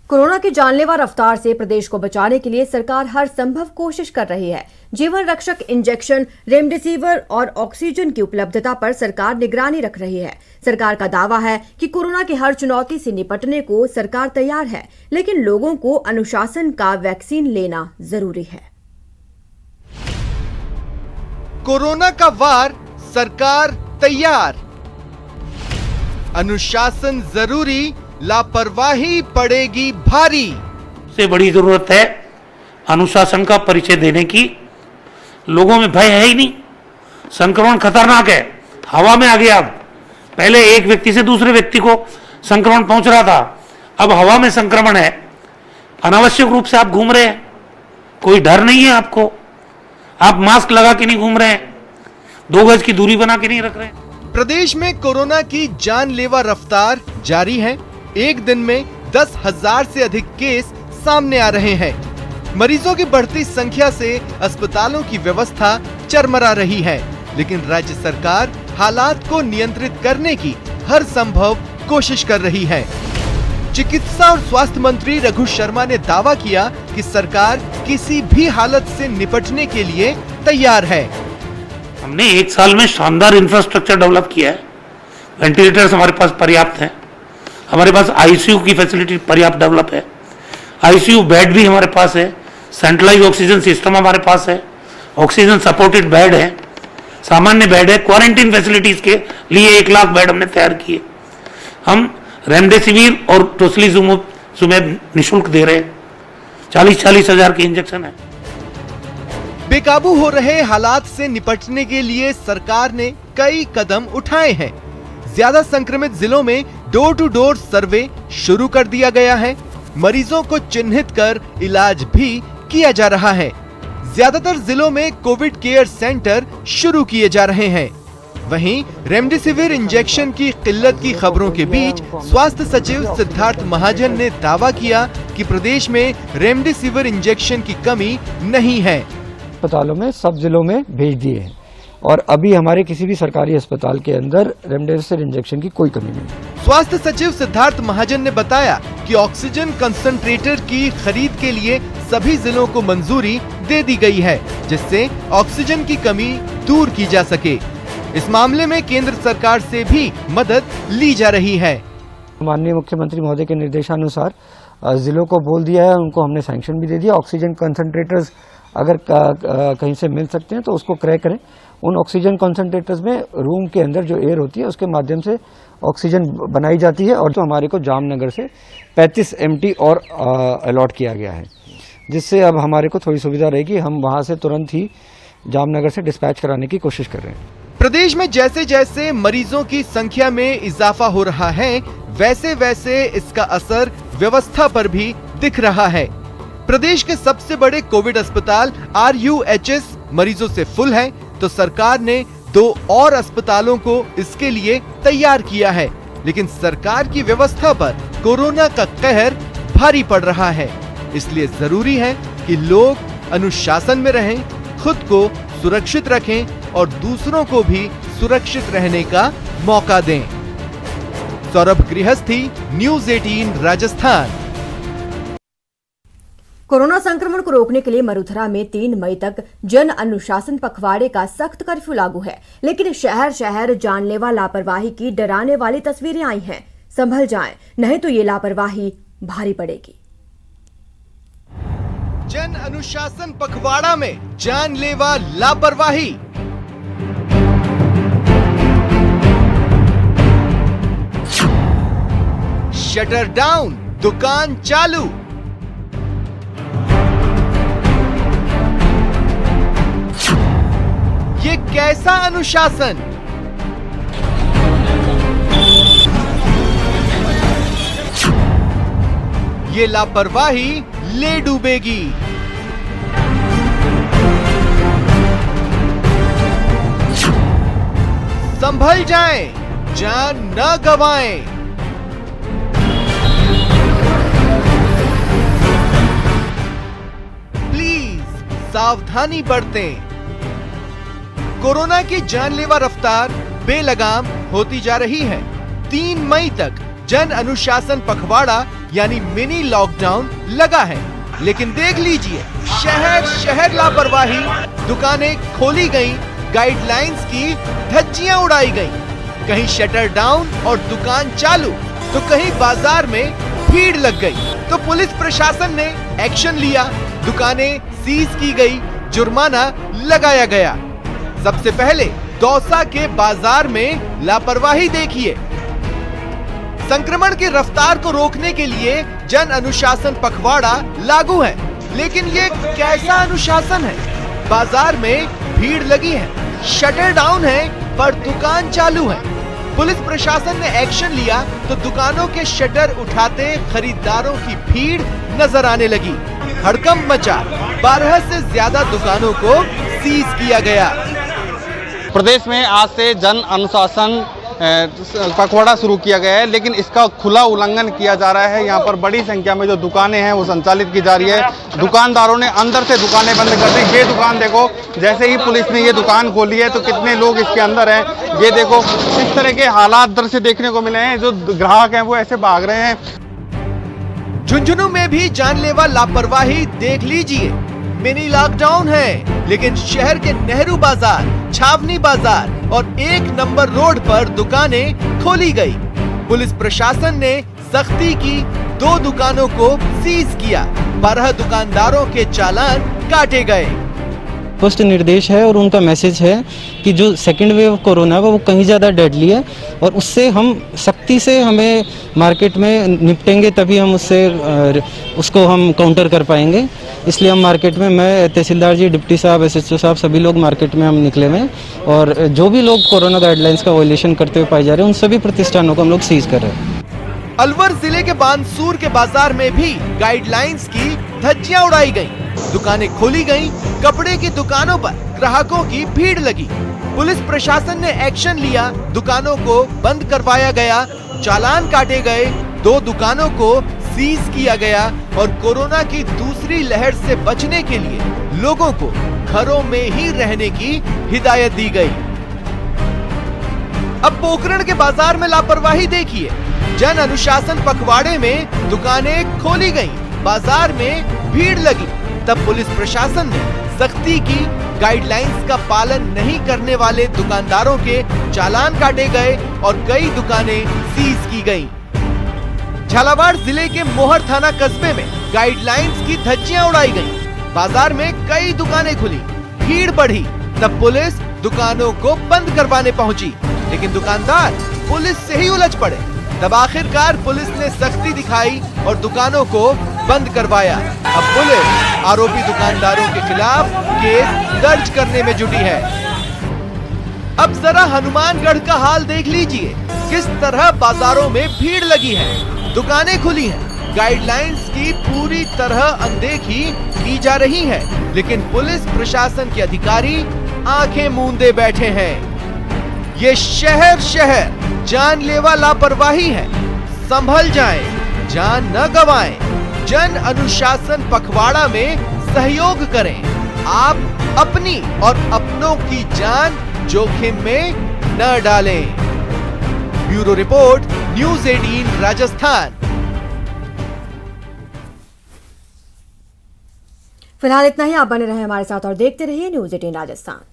Corona की जानलेवा रफ्तार से प्रदेश को बचाने के लिए सरकार हर संभव कोशिश कर रही है। जीवन रक्षक इंजेक्शन, रेमडेसिविर और ऑक्सीजन की उपलब्धता पर सरकार निगरानी रख रही है। सरकार का दावा है कि कोरोना की हर चुनौती से निपटने को सरकार तैयार है, लेकिन लोगों को अनुशासन का वैक्सीन लेना जरूरी है। कोरोना का वार, सरकार तैयार। अनुशासन जरूरी, लापरवाही पड़ेगी भारी। सबसे बड़ी जरूरत है अनुशासन का परिचय देने की। लोगों में भय है ही नहीं। संक्रमण खतरनाक है, हवा में आ गया। अब पहले एक व्यक्ति से दूसरे व्यक्ति को संक्रमण पहुंच रहा था, अब हवा में संक्रमण है। अनावश्यक रूप से आप घूम रहे हैं, कोई डर नहीं है आपको। आप मास्क लगा के नहीं घूम रहे हैं, 2 गज की दूरी बना के नहीं रख रहे हैं। प्रदेश में कोरोना की जानलेवा रफ्तार जारी है। एक दिन में 10,000 से अधिक केस सामने आ रहे हैं। मरीजों की बढ़ती संख्या से अस्पतालों की व्यवस्था चरमरा रही है, लेकिन राज्य सरकार हालात को नियंत्रित करने की हर संभव कोशिश कर रही है। चिकित्सा और स्वास्थ्य मंत्री रघु शर्मा ने दावा किया कि सरकार किसी भी हालत से निपटने के लिए तैयार है। हमने 1 साल में शानदार इंफ्रास्ट्रक्चर डेवलप किया है। वेंटिलेटर्स हमारे पास पर्याप्त हैं, हमारे पास आईसीयू की फैसिलिटी पर्याप्त डेवलप है, आईसीयू बेड भी हमारे पास है, सेंट्रलाइज ऑक्सीजन सिस्टम हमारे पास है, ऑक्सीजन सपोर्टेड बेड है, सामान्य बेड है। क्वारंटीन फैसिलिटीज के लिए 1 लाख बेड हमने तैयार किए। हम रेमडेसिविर और टोसिलिजुमैब निःशुल्क दे रहे हैं। 40-40 हजार के इंजेक्शन है। बेकाबू हो रहे हालात से निपटने के लिए सरकार ने कई कदम उठाए हैं। ज्यादा संक्रमित जिलों में डोर टू डोर सर्वे शुरू कर दिया गया है। मरीजों को चिन्हित कर इलाज भी किया जा रहा है। ज्यादातर जिलों में कोविड केयर सेंटर शुरू किए जा रहे हैं। वहीं रेमडेसिविर इंजेक्शन की किल्लत की खबरों के बीच स्वास्थ्य सचिव सिद्धार्थ महाजन ने दावा किया कि प्रदेश में रेमडेसिविर इंजेक्शन की कमी नहीं है। अस्पतालों में सब जिलों में भेज दिए हैं और अभी हमारे किसी भी सरकारी अस्पताल के अंदर रेमडेसिविर इंजेक्शन की कोई कमी नहीं। स्वास्थ्य सचिव सिद्धार्थ महाजन ने बताया कि ऑक्सीजन कंसंट्रेटर की खरीद के लिए सभी जिलों को मंजूरी दे दी गई है, जिससे ऑक्सीजन की कमी दूर की जा सके। इस मामले में केंद्र सरकार से भी मदद ली जा रही है। माननीय मुख्यमंत्री महोदय के निर्देशानुसार जिलों को बोल दिया है, उनको हमने सैंक्शन भी दे दिया। ऑक्सीजन कंसंट्रेटर्स अगर कहीं से मिल सकते हैं तो उसको क्रय करें। उन ऑक्सीजन कंसंट्रेटर्स में रूम के अंदर जो एयर होती है उसके माध्यम से ऑक्सीजन बनाई जाती है। और तो हमारे को जामनगर से 35 MT और अलॉट किया गया है, जिससे अब हमारे को थोड़ी सुविधा रहेगी। हम वहां से तुरंत ही जामनगर से डिस्पैच कराने की कोशिश कर रहे हैं। प्रदेश में जैसे जैसे मरीजों की संख्या में इजाफा हो रहा है, वैसे वैसे इसका असर व्यवस्था पर भी दिख रहा है। प्रदेश के सबसे बड़े कोविड अस्पताल RUHS मरीजों से फुल है, तो सरकार ने 2 और अस्पतालों को इसके लिए तैयार किया है। लेकिन सरकार की व्यवस्था पर कोरोना का कहर भारी पड़ रहा है। इसलिए जरूरी है कि लोग अनुशासन में रहें, खुद को सुरक्षित रखें और दूसरों को भी सुरक्षित रहने का मौका दें। सौरभ गृहस्थी, न्यूज़ 18 राजस्थान। कोरोना संक्रमण को रोकने के लिए मरुधरा में 3 मई तक जन अनुशासन पखवाड़े का सख्त कर्फ्यू लागू है, लेकिन शहर शहर जानलेवा लापरवाही की डराने वाली तस्वीरें आई हैं। संभल जाएं, नहीं तो ये लापरवाही भारी पड़ेगी। जन अनुशासन पखवाड़ा में जानलेवा लापरवाही। शटर डाउन, दुकान चालू। ये कैसा अनुशासन? ये लापरवाही ले डूबेगी। संभल जाएं, जान न गंवाएं। प्लीज सावधानी बरतें। कोरोना की जानलेवा रफ्तार बेलगाम होती जा रही है। 3 मई तक जन अनुशासन पखवाड़ा यानी मिनी लॉकडाउन लगा है। लेकिन देख लीजिए, शहर शहर लापरवाही, दुकानें खोली गई, गाइडलाइंस की धज्जियां उड़ाई गई। कहीं शटर डाउन और दुकान चालू, तो कहीं बाजार में भीड़ लग गई। तो पुलिस प्रशासन ने एक्शन लिया, दुकानें सीज की गई, जुर्माना लगाया गया। सबसे पहले दौसा के बाजार में लापरवाही देखिए। संक्रमण की रफ्तार को रोकने के लिए जन अनुशासन पखवाड़ा लागू है, लेकिन ये कैसा अनुशासन है? बाजार में भीड़ लगी है, शटर डाउन है, पर दुकान चालू है। पुलिस प्रशासन ने एक्शन लिया तो दुकानों के शटर उठाते खरीदारों की भीड़ नजर आने लगी। हड़कंप मचा, 12 से ज्यादा दुकानों को सीज किया गया। प्रदेश में आज से जन अनुशासन पखवाड़ा शुरू किया गया है, लेकिन इसका खुला उल्लंघन किया जा रहा है। यहाँ पर बड़ी संख्या में जो दुकानें हैं वो संचालित की जा रही है। दुकानदारों ने अंदर से दुकानें बंद कर दी। ये दुकान देखो, जैसे ही पुलिस ने ये दुकान खोली है तो कितने लोग इसके अंदर हैं। ये देखो, इस तरह के हालात दर से देखने को मिले हैं। जो ग्राहक हैं वो ऐसे भाग रहे हैं। झुंझुनू में भी जानलेवा लापरवाही देख लीजिए। मिनी लॉकडाउन है, लेकिन शहर के नेहरू बाजार, छावनी बाजार और 1 नंबर रोड पर दुकानें खोली गई। पुलिस प्रशासन ने सख्ती की, 2 दुकानों को सीज किया, 12 दुकानदारों के चालान काटे गए। स्पष्ट निर्देश है और उनका मैसेज है कि जो सेकेंड वेव कोरोना है वो कहीं ज़्यादा डेडली है और उससे हम सख्ती से हमें मार्केट में निपटेंगे, तभी हम उसको हम काउंटर कर पाएंगे। इसलिए हम मार्केट में, मैं तहसीलदार जी, डिप्टी साहब, SHO साहब, सभी लोग मार्केट में हम निकले हुए हैं और जो भी लोग कोरोना गाइडलाइंस का वायलेशन करते हुए पाए जा रहे हैं उन सभी प्रतिष्ठानों को हम लोग सीज कर रहे हैं। अलवर जिले के बानसूर के बाजार में भी गाइडलाइंस की धज्जियां उड़ाई गई, दुकानें खोली गई, कपड़े की दुकानों पर ग्राहकों की भीड़ लगी। पुलिस प्रशासन ने एक्शन लिया, दुकानों को बंद करवाया गया, चालान काटे गए, 2 दुकानों को सीज किया गया और कोरोना की दूसरी लहर से बचने के लिए लोगों को घरों में ही रहने की हिदायत दी गई। अब पोखरण के बाजार में लापरवाही देखिए। जन अनुशासन पखवाड़े में दुकानें खोली गई, बाजार में भीड़ लगी, तब पुलिस प्रशासन ने सख्ती की, गाइडलाइंस का पालन नहीं करने वाले दुकानदारों के चालान काटे गए और कई दुकानें सीज की गईं। झालावाड़ जिले के मोहर थाना कस्बे में गाइडलाइंस की धज्जियां उड़ाई गईं, बाजार में कई दुकानें खुली, भीड़ बढ़ी, तब पुलिस दुकानों को बंद करवाने पहुंची, लेकिन दुकानदार पुलिस से ही उलझ पड़े। तब आखिरकार पुलिस ने सख्ती दिखाई और दुकानों को बंद करवाया। अब पुलिस आरोपी दुकानदारों के खिलाफ केस दर्ज करने में जुटी है। अब जरा हनुमानगढ़ का हाल देख लीजिए, किस तरह बाजारों में भीड़ लगी है, दुकानें खुली हैं, गाइडलाइंस की पूरी तरह अनदेखी की जा रही है, लेकिन पुलिस प्रशासन के अधिकारी आंखें मूंदे बैठे हैं। ये शहर शहर जानलेवा लापरवाही है, संभल जाएं, जान न गवाएं। जन अनुशासन पखवाड़ा में सहयोग करें, आप अपनी और अपनों की जान जोखिम में न डालें। Bureau report, news 18 Rajasthan. फिलहाल इतना ही। आप बने रहे हमारे साथ और देखते रहिए न्यूज़ 18 राजस्थान।